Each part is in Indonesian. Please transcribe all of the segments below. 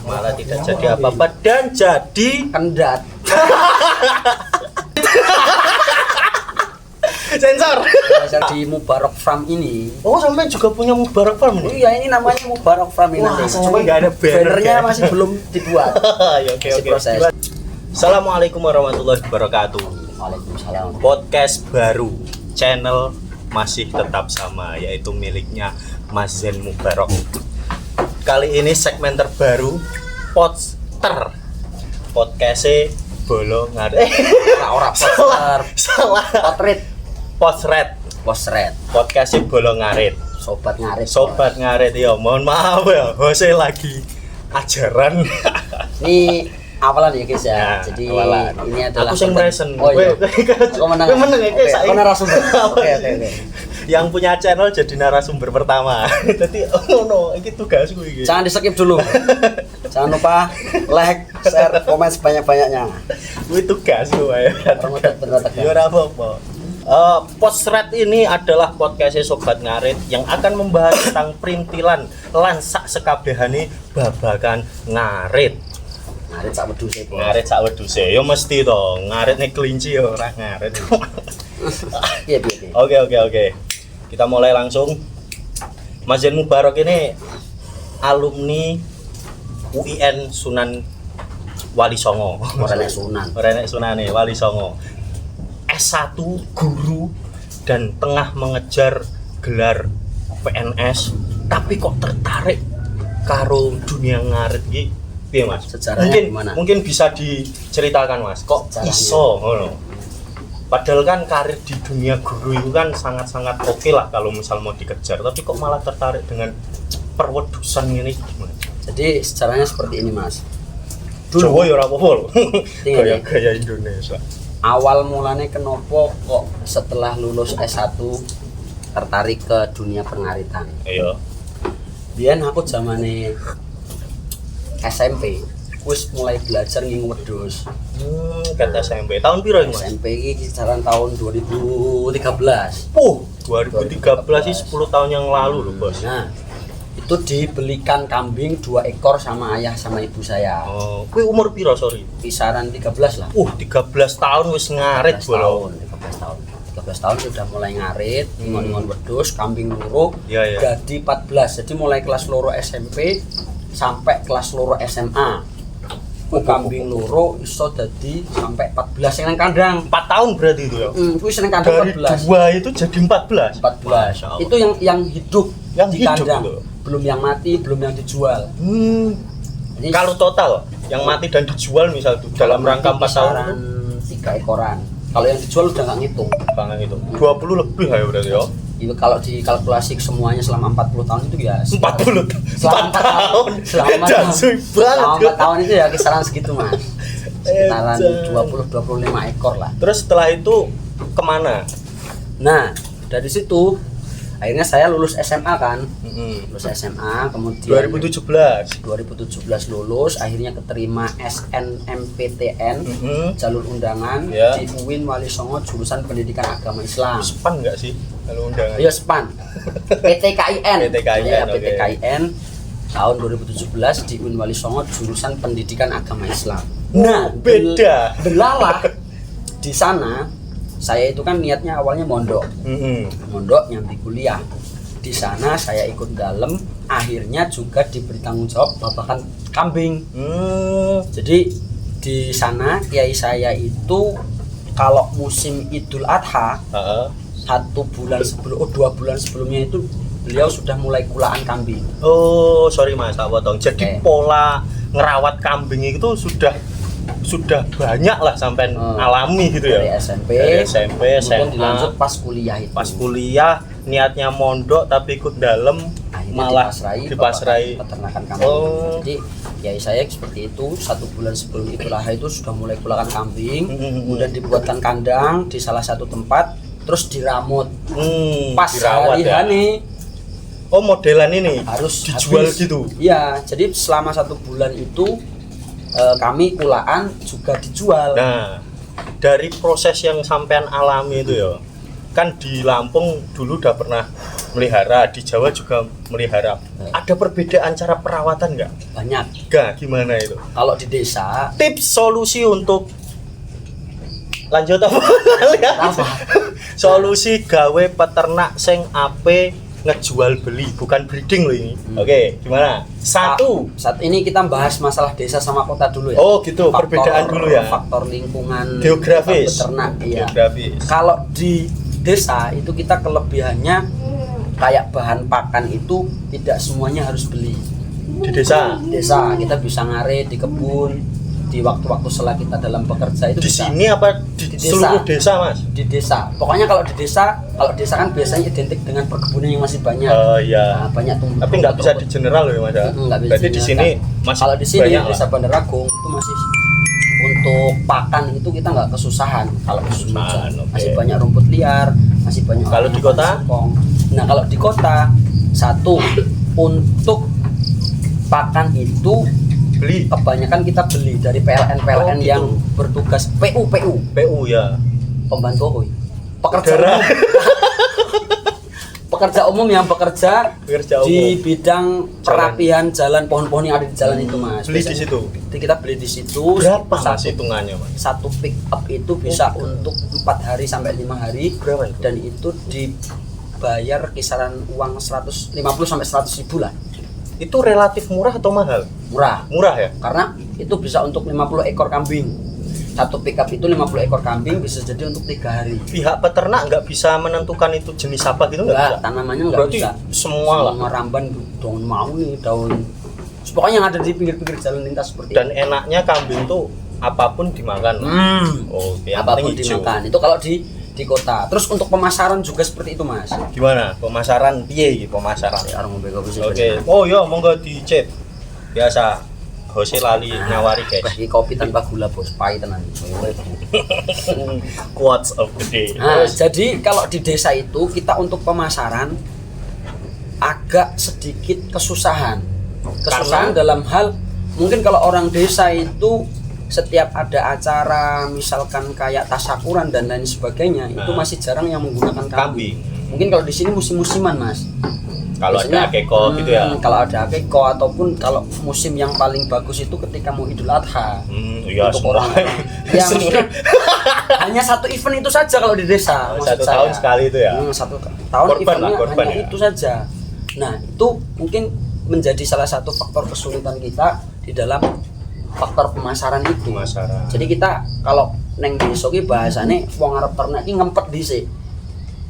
Malah tidak jadi apa-apa dan jadi Kendat. sensor. Di Mubarak Farm ini. Oh, sampai juga punya Mubarak Farm nih? Iya, ini namanya Mubarak Farm ini. Wah, nanti. cuma nggak ada bannernya masih belum dibuat. Ya, oke. Proses. Assalamualaikum warahmatullahi wabarakatuh. Waalaikumsalam. Podcast baru, channel masih tetap sama, yaitu miliknya Mas Zen Mubarak. Kali ini segmen terbaru, Podster. Podcastnya Bolo Ngarit. Ora poster. Salah. Potret. Postret. Podcastnya Bolo Ngarit. Sobat ngarit. Sobat Ngarit ya, mohon maaf ya, saya lagi ajaran. Ini awalan ya guys ya. Nah, jadi awalan. ini adalah Aku yang present. Oh iya. Aku menang. Kowe menang ya, Oke, saya. aku narasumber. Oke. Yang punya channel jadi narasumber pertama. Jadi no, iki tugasku iki. Jangan di-skip dulu. Jangan lupa like, share, komen sebanyak-banyaknya. Kuwi tugasku ae. Ya ora apa-apa. Postret ini adalah podcastnya Sobat Ngarit yang akan membahas tentang perintilan lan sak sekabehane babagan ngarit. Ngarit sak wedhuse, Bos. Ngarit sak wedhuse. Ya mesti to, ngarit nek kelinci ya ora ngarit. Iya. Oke. Kita mulai langsung. Mas Zen Mubarak ini alumni UIN Sunan Wali Songo. Ora nek Sunan. Ora nek Sunane Wali Songo. S1 guru dan tengah mengejar gelar PNS, tapi kok tertarik karo dunia ngarit iki piye Mas? Sejarahnya gimana? Mungkin bisa diceritakan Mas, kok Sejarahnya. iso ngono. Padahal kan karir di dunia guru itu kan sangat-sangat oke lah kalau misal mau dikejar, tapi kok malah tertarik dengan perwedusan ini gimana? Jadi sejarahnya seperti ini, Mas. Jawa ya ora apa-apa lho. Tinggal Gaya Indonesia. awal mulanya kenapa kok setelah lulus S1 tertarik ke dunia pengaritan. Iya. Biyen aku zamane SMP wis mulai belajar ngingu wedhus. Kata SMP. Tahun piro iki Mas? SMP iki kisaran tahun 2013. 2013 sih 10 tahun yang lalu loh Bos. Nah, itu dibelikan kambing 2 ekor sama ayah sama ibu saya. Oh, kuwi umur piro sorry? Kisaran 13 lah. 13 tahun wis ngarit 13 bolo. tahun. 13 tahun sudah mulai ngarit, ngon-ngon wedhus, kambing loro. Iya. Jadi 14. Jadi mulai kelas loro SMP sampai kelas loro SMA. Kambing loro iso dadi sampai 14 yang nang kandang. 4 tahun berarti itu ya. Kuwi seneng kandang Dari 14. 2 itu jadi 14. 14. Masya Allah. Itu yang hidup Yang di hidup kandang. itu. Belum yang mati, belum yang dijual. Jadi Kalau total yang mati dan dijual misal tuh dalam rangka 4 tahun itu 3 ekoran. Kalau yang dijual udah nggak ngitung. banget itu. 20 lebih ya berarti ya. Itu kalau dikalkulasi semuanya selama 40 tahun itu ya 40 selama 4 tahun selama Jasuh 4 tahun itu ya kisaran segitu Mas, sekitaran Ejan. 20-25 ekor lah. Terus setelah itu kemana? Nah dari situ akhirnya saya lulus SMA kan, lulus SMA kemudian 2017. 2017 lulus, akhirnya keterima SNMPTN jalur undangan Ya. di UIN Wali Songo jurusan Pendidikan Agama Islam. Span enggak sih kalau undangan? Iya SPAN. PTKIN. PTKIN, Ya, oke. PTKIN tahun 2017 di UIN Wali Songo jurusan Pendidikan Agama Islam. Nah, beda. Belalah di sana saya itu kan niatnya awalnya mondok. Mondok nyambi kuliah. Di sana saya ikut dalam, akhirnya juga diberi tanggung jawab babakan kambing. Jadi di sana kiai saya itu kalau musim Idul Adha 2 bulan sebelumnya itu beliau sudah mulai kulaan kambing. Oh, sorry Mas, tak potong. Jadi Oke. pola ngerawat kambing itu sudah banyak lah sampai alami gitu ya. Dari SMP, SMA. kemudian dilanjut pas kuliah itu. Pas kuliah niatnya mondok tapi ikut dalam Akhirnya malah dipasrai peternakan kambing. Oh. Jadi ya saya seperti itu 1 bulan sebelum Idul Adha itu sudah mulai kulakan kambing, kemudian dibuatkan kandang di salah satu tempat, terus diramut. Pas dirawat hari ya. nih Oh, modelan ini harus dijual habis. gitu. Iya, jadi selama 1 bulan itu kami kulaan juga dijual. Nah, dari proses yang sampean alami itu ya, kan di Lampung dulu udah pernah melihara, di Jawa juga melihara. Ada perbedaan cara perawatan nggak? Banyak. Gimana itu? Kalau di desa, Tips solusi untuk lanjut apa? apa? Solusi gawe peternak sing ape ngejual beli, bukan breeding loh ini. Oke, gimana? Saat ini kita bahas masalah desa sama kota dulu ya. Oh gitu, perbedaan dulu ya. Faktor lingkungan, Geografis. peternak, iya. Geografis. Kalau di desa itu kita kelebihannya kayak bahan pakan itu tidak semuanya harus beli. Di desa. Desa kita bisa ngarit di kebun, di waktu-waktu setelah kita dalam bekerja itu Di bisa. sini apa di Di seluruh desa, Mas? Di desa. Pokoknya kalau desa kan biasanya identik dengan perkebunan yang masih banyak. Oh iya. Nah, banyak tumbuh. Tapi nggak bisa di general loh ya, Mas. Nggak bisa Berarti di sini masih kalau di sini banyak desa lah. Bandar Agung itu masih untuk pakan itu kita nggak kesusahan kalau musim Kesusahan, hujan. oke. Masih banyak rumput liar, masih banyak Kalau orang di yang kota? singkong. Nah kalau di kota satu untuk pakan itu Beli kebanyakan kita beli dari PLN Oh, gitu. yang bertugas PU PU ya. pembantu pekerja Saudara. umum. Pekerja umum yang bekerja Pekerja di umum. bidang perapian jalan pohon-pohon yang ada di jalan itu mas. Beli di Biasanya situ. kita beli di situ. Berapa Mas satu, hitungannya, Mas? satu pick up itu bisa untuk 4 hari sampai 5 hari. Berapa itu? Dan itu dibayar kisaran uang 150 sampai 100 ribu lah. Itu relatif murah atau mahal? Murah. Murah ya? Karena itu bisa untuk 50 ekor kambing. Satu pick up itu 50 ekor kambing bisa jadi untuk 3 hari. Pihak peternak nggak bisa menentukan itu jenis apa gitu nggak bisa? Tanamannya nggak Berarti bisa. semua lah. Semua ramban, daun mau nih, daun. Pokoknya yang ada di pinggir-pinggir jalan lintas seperti Dan enaknya kambing tuh apapun dimakan. Oh, yang apapun penting hijau. dimakan. Itu kalau di kota. Terus untuk pemasaran juga seperti itu mas. Gimana? Pemasaran piye iki pemasaran? Orang mau bego bisa. Oke. Oh iya, monggo di-chat. Biasa. Jose lali nyawari guys. Bagi kopi tanpa gula bos, pahit tenan. Quotes of the day. Nah, Terus, jadi kalau di desa itu kita untuk pemasaran agak sedikit kesusahan. Kesusahan dalam hal mungkin kalau orang desa itu setiap ada acara misalkan kayak tasyakuran dan lain sebagainya itu masih jarang yang menggunakan kambing. Mungkin kalau di sini musim-musiman mas. kalau Biasanya, ada akeko gitu ya. Kalau ada akeko ataupun kalau musim yang paling bagus itu ketika mau Idul Adha. Iya Untuk semua. orang ya maksudnya hanya satu event itu saja kalau di desa. maksud Satu saya. tahun sekali itu ya. Satu tahun Korban eventnya lah, korban hanya ya. itu saja. Nah itu mungkin menjadi salah satu faktor kesulitan kita di dalam faktor pemasaran itu. Pemasaran. Jadi kita kalau neng desa ki bahasane wong arep ternak ki ngempet dhisik.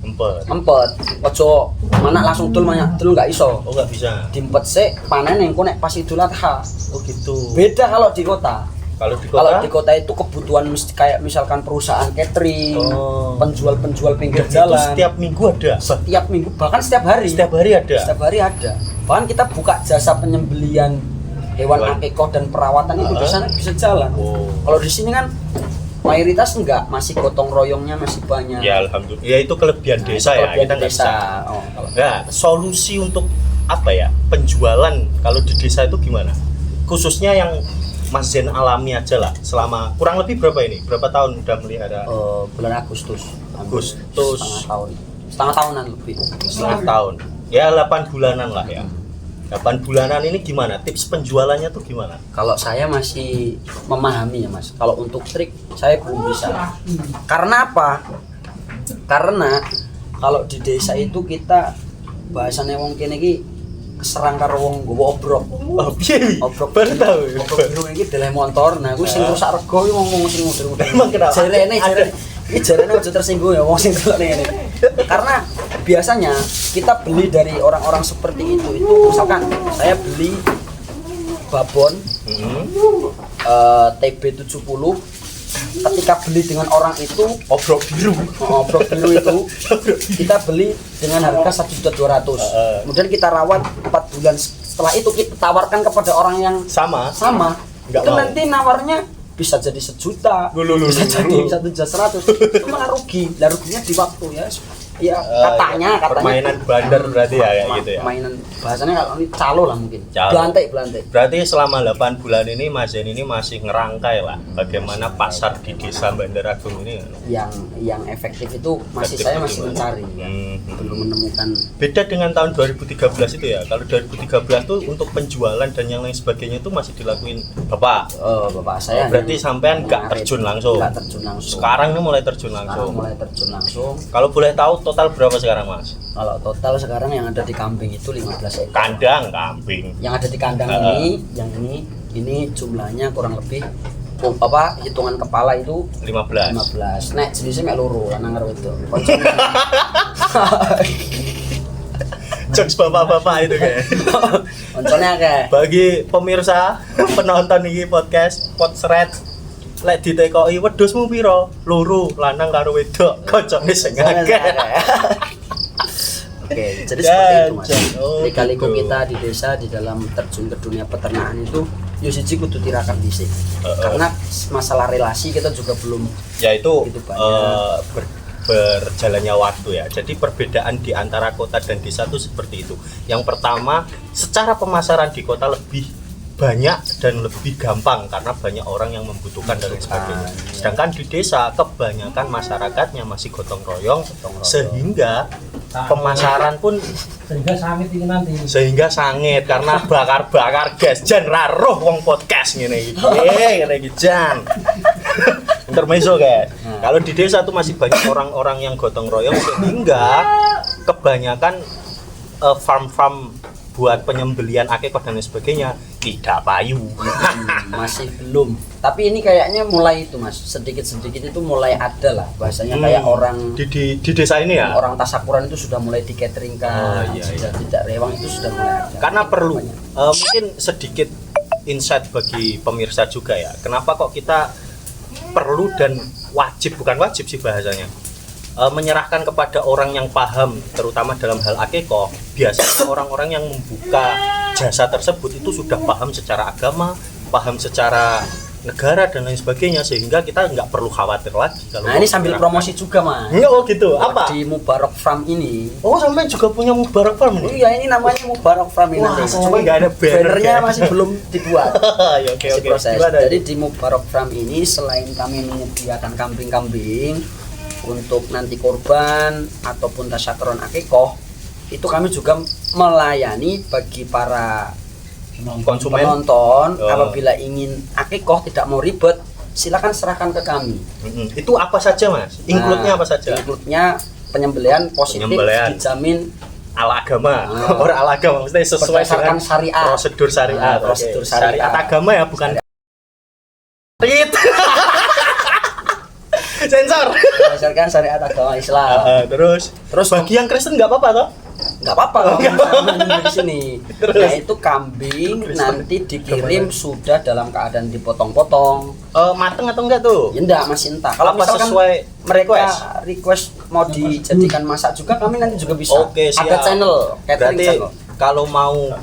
Ngempet. Ojo mana langsung dul nggak iso. Oh nggak bisa. Diempet sik panen engko nek pas Idul Adha. Oh gitu. Beda kalau di kota. Kalau di Kalau kota di kota itu kebutuhan mesti kayak misalkan perusahaan catering, Oh. penjual-penjual pinggir itu jalan. setiap minggu ada. Setiap minggu bahkan setiap hari. Setiap hari ada. Setiap hari ada. Bahkan kita buka jasa penyembelian hewan akikoh dan perawatan itu di sana bisa jalan. Oh. Kalau di sini kan mayoritas enggak, masih gotong royongnya masih banyak. Ya alhamdulillah. Ya itu kelebihan Nah, desa itu ya. kelebihan Kita nggak desa. bisa. Oh, kalau Nah, solusi untuk apa ya? Penjualan kalau di desa itu gimana? Khususnya yang Mas Zen alami aja lah. Selama kurang lebih berapa ini? Berapa tahun udah melihara? bulan Agustus. Agustus. Setengah tahunan lebih. Setengah tahun. Ya 8 bulanan lah ya. 8 bulanan ini gimana? Tips penjualannya tuh gimana? Kalau saya masih memahami ya mas. Kalau untuk trik saya belum bisa. Karena apa? Karena kalau di desa itu kita bahasanya wong kene iki keserang karo wong nggawa obrok. Oh, piye? Obrok Baru tahu. Obrok biru iki deleh motor. Nah, kuwi sing rusak rego kuwi wong sing muter-muter. Emang kenapa? Jarene aja tersinggung ya wong sing delok ini. Karena biasanya kita beli dari orang-orang seperti itu misalkan saya beli babon TB 70 ketika beli dengan orang itu Obrok biru. obrok biru itu kita beli dengan harga 1.200.000 kemudian kita rawat 4 bulan setelah itu kita tawarkan kepada orang yang Sama. itu Nggak mau. nanti nawarnya bisa jadi 1 juta, bisa jadi 1.100.000 itu malah rugi. Lah ruginya di waktu ya ya katanya permainan bandar berarti ya kayak gitu ya. Permainan bahasanya kalau ini calo lah mungkin. Calo. Belantai. Berarti selama 8 bulan ini Mas Zen ini masih ngerangkai lah bagaimana pasar di desa Bandar Agung ini. Yang efektif itu saya masih mencari ya. Belum menemukan. Beda dengan tahun 2013 itu ya. Kalau 2013 tuh untuk penjualan dan yang lain sebagainya itu masih dilakuin Bapak. Bapak saya. Berarti sampean nggak terjun langsung. Nggak terjun langsung. Sekarang ini mulai terjun langsung. Kalau boleh tahu total berapa sekarang Mas? Kalau total sekarang yang ada di kambing itu 15 ekor. Kandang kambing. Yang ada di kandang ini jumlahnya kurang lebih hitungan kepala itu 15. Nek jenisnya mek loro lanang karo wedok. Jokes bapak-bapak itu kayak. Koncone akeh. Bagi pemirsa penonton iki podcast Potsret lek ditekoki wedhusmu pira? Loro, lanang karo wedok. Koncone sing akeh. Oke, jadi seperti itu Mas. Lika-liku gitu. kita di desa di dalam terjun ke dunia peternakan itu yo siji kudu tirakat dhisik. Karena masalah relasi kita juga belum yaitu itu banyak. Berjalannya waktu ya. Jadi perbedaan di antara kota dan desa itu seperti itu. Yang pertama, secara pemasaran di kota lebih banyak dan lebih gampang karena banyak orang yang membutuhkan dan lain sebagainya. Sedangkan di desa kebanyakan masyarakatnya masih gotong royong sehingga pemasaran pun sehingga sangit karena bakar-bakar gas jan raruh wong podcast ngene iki. Ngene iki jan. Intermezzo guys. Kalau di desa tuh masih banyak orang-orang yang gotong royong sehingga kebanyakan farm-farm buat penyembelian akikah dan lain sebagainya tidak payu. Masih belum. Tapi ini kayaknya mulai itu Mas, sedikit-sedikit itu mulai ada lah bahasanya kayak orang di desa ini ya. Orang tasakuran itu sudah mulai di cateringkan, sudah tidak rewang itu sudah mulai ada. Karena perlu mungkin sedikit insight bagi pemirsa juga ya. Kenapa kok kita perlu dan wajib, bukan wajib sih bahasanya, menyerahkan kepada orang yang paham terutama dalam hal akikah. Biasanya orang-orang yang membuka jasa tersebut itu sudah paham secara agama, paham secara negara dan lain sebagainya, sehingga kita nggak perlu khawatir lagi. Nah ini sambil promosi juga Mas. Oh gitu, apa? Di Mubarak Farm ini. Oh sampai juga punya Mubarak Farm ini? Iya ini namanya Mubarak Farm ini. Wah, cuma nggak ada bannernya masih belum dibuat. Ya, oke. Proses. Jadi di Mubarak Farm ini selain kami menyediakan kambing-kambing untuk nanti korban ataupun tasyakuran akikah, itu kami juga melayani bagi para konsumen penonton. Apabila ingin akikah tidak mau ribet, silakan serahkan ke kami. Itu apa saja Mas? Include-nya apa saja? Include-nya penyembelihan positif dijamin ala agama. Orang ala agama maksudnya sesuai dengan syariat. Prosedur syariat. Prosedur syariat agama ya, bukan sensor. Berdasarkan syariat agama Islam. Terus bagi yang Kristen nggak apa-apa toh? Nggak apa-apa kalau misalnya di sini. Nah itu kambing nanti dikirim sudah dalam keadaan dipotong-potong. Mateng atau enggak tuh? Ya enggak, masih entah. Kalau misalkan sesuai mereka request mau dijadikan masak juga, kami nanti juga bisa. Oke, siap. Ada channel catering berarti channel. kalau mau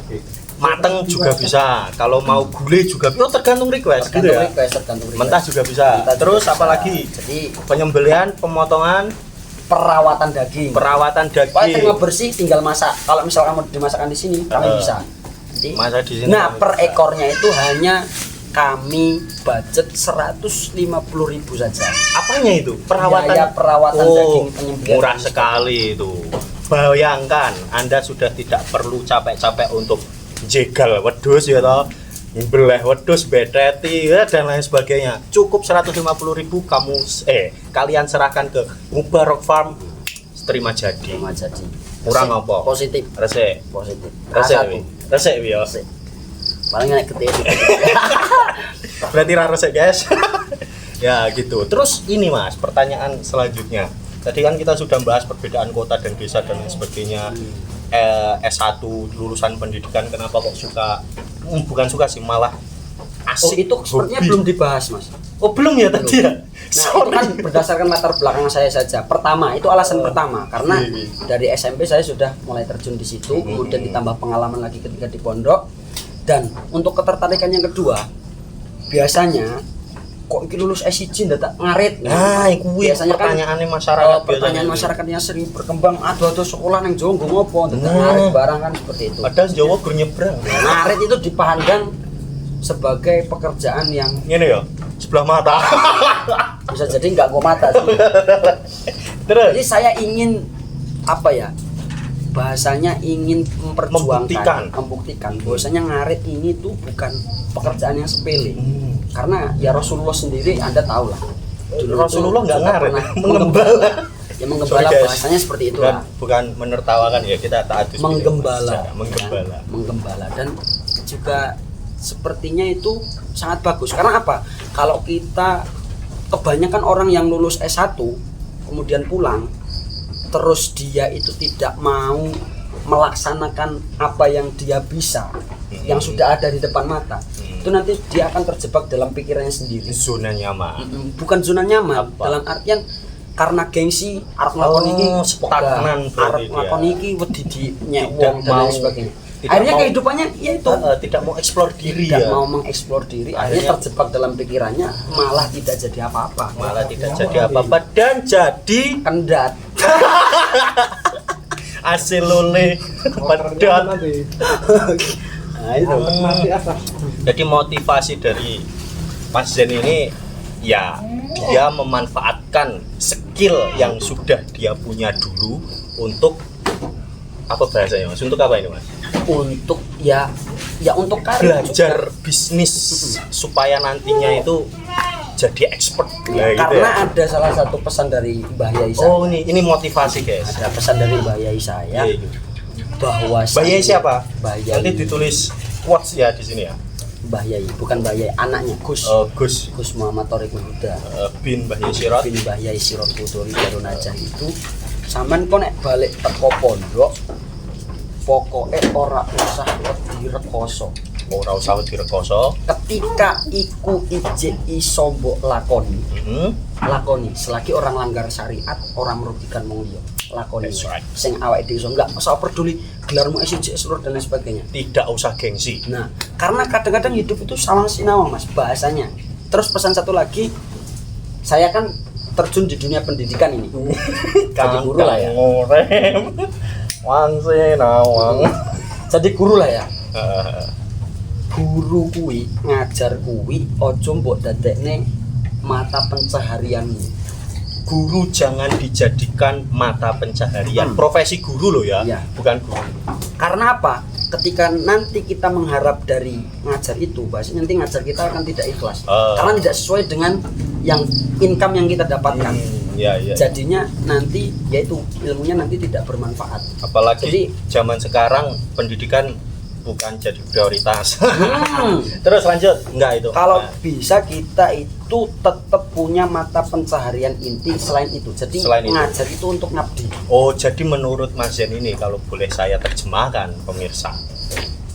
mateng juga bisa, kalau mau gulai juga bisa, tergantung request gitu ya. Tergantung request. Mentah juga bisa. Terus apalagi? Jadi penyembelihan, pemotongan, perawatan daging. Pokoknya tinggal bersih, tinggal masak. Kalau misalkan mau dimasakkan di sini, kami bisa. Jadi, masak di sini. Nah, per ekornya itu hanya kami budget 150.000 saja. Apanya itu? Perawatan. Biaya perawatan daging penyembelihan. Murah sekali itu. Bayangkan, Anda sudah tidak perlu capek-capek untuk jegal wedhus ya toh. Beleh wedhus, beteti dan lain sebagainya. Cukup 150.000 kalian serahkan ke Mubarak Farm, terima jadi. Murah ngopo? Positif. Resik. Positif. Resik ya. Paling enak gede. Berarti ra resik, guys. Ya gitu. Terus ini Mas, pertanyaan selanjutnya. Tadi kan kita sudah bahas perbedaan kota dan desa dan lain sebagainya. S1 lulusan pendidikan, kenapa kok suka, bukan suka sih, malah asik. Itu sepertinya belum dibahas Mas. Oh belum ya tadi ya? Nah itu kan berdasarkan latar belakang saya saja. Pertama, itu alasan pertama, karena dari SMP saya sudah mulai terjun di situ, kemudian ditambah pengalaman lagi ketika di pondok. Dan untuk ketertarikan yang kedua, biasanya kok iki lulus S1 ndak ngarit. Nah, kuwi biasanya pertanyaane masyarakat. Pertanyaan masyarakatnya sering berkembang, aduh sekolah nang Jawa nggo ngopo, ndak ngarit barang kan seperti itu. Padahal Jawa gur nyebrang. Ngarit itu dipandang sebagai pekerjaan yang Ngene ya, sebelah mata. bisa jadi nggak gua mata sih. Terus Jadi saya ingin apa ya? Bahasanya ingin membuktikan bahwasanya ngarit ini tuh bukan pekerjaan yang sepele. Karena ya Rasulullah sendiri Anda tahu lah. Rasulullah nggak ngarit, mengembala. Ya menggembala bahasanya seperti itu lah. Bukan menertawakan ya, kita taat Menggembala. Menggembala. Dan juga sepertinya itu sangat bagus. Karena apa? Kalau kita kebanyakan orang yang lulus S1 kemudian pulang terus dia itu tidak mau melaksanakan apa yang dia bisa, yang sudah ada di depan mata, itu nanti dia akan terjebak dalam pikirannya sendiri. Zona nyaman. Bukan zona nyaman, Apa? dalam artian karena gengsi, arep nglakoni iki stagnan arep nglakoni iki wedi dinyek wong dan lain sebagainya. Akhirnya kehidupannya ya itu tidak mau eksplor diri tidak ya. mau mengeksplor diri, akhirnya terjebak dalam pikirannya, malah tidak jadi apa-apa. Dan jadi Kendat. hasil lole pedot. Nah, itu. Jadi motivasi dari Mas Zen ini ya dia memanfaatkan skill yang sudah dia punya dulu untuk apa bahasanya Mas? Untuk apa ini Mas? Untuk ya untuk karir Belajar juga. bisnis supaya nantinya itu jadi expert. Ya, gitu karena ya. ada salah satu pesan dari Mbah Yai saya. Oh ini motivasi guys. Ada pesan dari Mbah Yai saya Iya. bahwa Mbah Yai siapa? Mbah Yai. Nanti ditulis quotes ya di sini ya. Mbah Yai, bukan Mbah Yai, anaknya Gus. Gus Gus Muhammad Thoriqul Huda. bin Mbah Yai Sirot. Bin Mbah Yai Sirot Puturi Darun Najah itu sampean kok nek balik teko pondok pokoke ora usah wedi rekoso. Ora usah wedi rekoso. Ketika iku ijek iso mbok lakoni, lakoni selagi orang langgar syariat, orang merugikan wong liya. Lakoni. Right. Sing awake dhewe iso enggak usah peduli gelarmu SJ seluruh dan lain sebagainya. Tidak usah gengsi. Nah, karena kadang-kadang hidup itu sawang sinawang Mas bahasanya. Terus pesan satu lagi, saya kan terjun di dunia pendidikan ini. Jadi guru lah ya. Ngorem. Wanse nawang. Jadi guru lah ya. Guru kuwi ngajar kuwi aja mbok dadekne mata pencaharianmu. Guru jangan dijadikan mata pencaharian. Profesi guru loh ya, Iya. bukan guru. Karena apa? Ketika nanti kita mengharap dari ngajar itu, bahasanya nanti ngajar kita akan tidak ikhlas. Karena tidak sesuai dengan yang income yang kita dapatkan. Ya. Jadinya nanti yaitu ilmunya nanti tidak bermanfaat. Apalagi Jadi zaman sekarang pendidikan bukan jadi prioritas. Terus lanjut, enggak itu. kalau bisa kita itu tetap punya mata pencaharian inti selain itu. Jadi Selain itu. ngajar itu untuk ngabdi. Oh, jadi menurut Mas Zen ini kalau boleh saya terjemahkan pemirsa.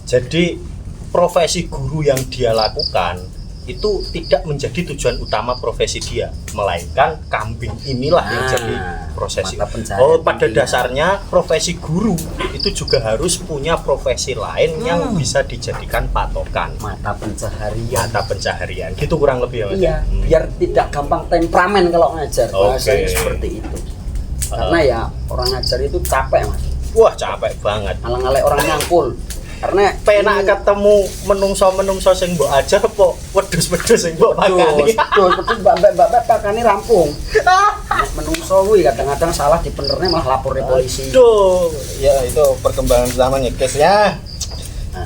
Jadi profesi guru yang dia lakukan itu tidak menjadi tujuan utama profesi dia, melainkan kambing inilah yang jadi profesi. Oh, pada dasarnya profesi guru itu juga harus punya profesi lain yang bisa dijadikan patokan. Mata pencaharian. Gitu kurang lebih ya Mas. Iya, biar tidak gampang temperamen kalau ngajar. Bahasanya seperti itu. Karena ya orang ngajar itu capek Mas. Wah, capek banget. Alang-alek orang nyangkul. Karena Penak ketemu menungso sing mbok ajar apa wedhus-wedhus sing mbok pakani. Betul, mbak-mbak pakane rampung. Menungso kuwi kadang-kadang salah dipenerne malah lapor ke polisi. Aduh, ya itu perkembangan zaman ya guys ya.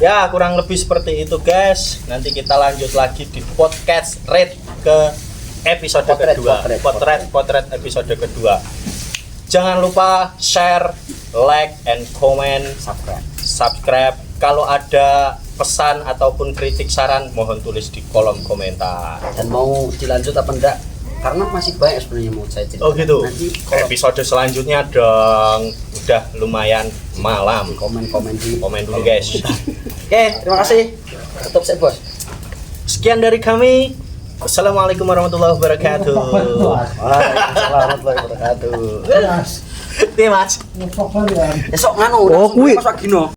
Ya kurang lebih seperti itu guys. Nanti kita lanjut lagi di podcast Red ke episode kedua. Potret episode kedua. Jangan lupa share, like, and comment, subscribe. Kalau ada pesan ataupun kritik saran mohon tulis di kolom komentar. Dan mau dilanjut apa enggak? Karena masih banyak sebenarnya mau saya cerita. Oh gitu. Nanti Episode selanjutnya dong. Udah lumayan malam. komen Dulu guys. Oke, terima kasih. Tutup saya bos. Sekian dari kami. Assalamualaikum warahmatullahi wabarakatuh. Waalaikumsalam warahmatullahi wabarakatuh. Mas. Esok nganu. Oh, kuwi. Pas Wagino.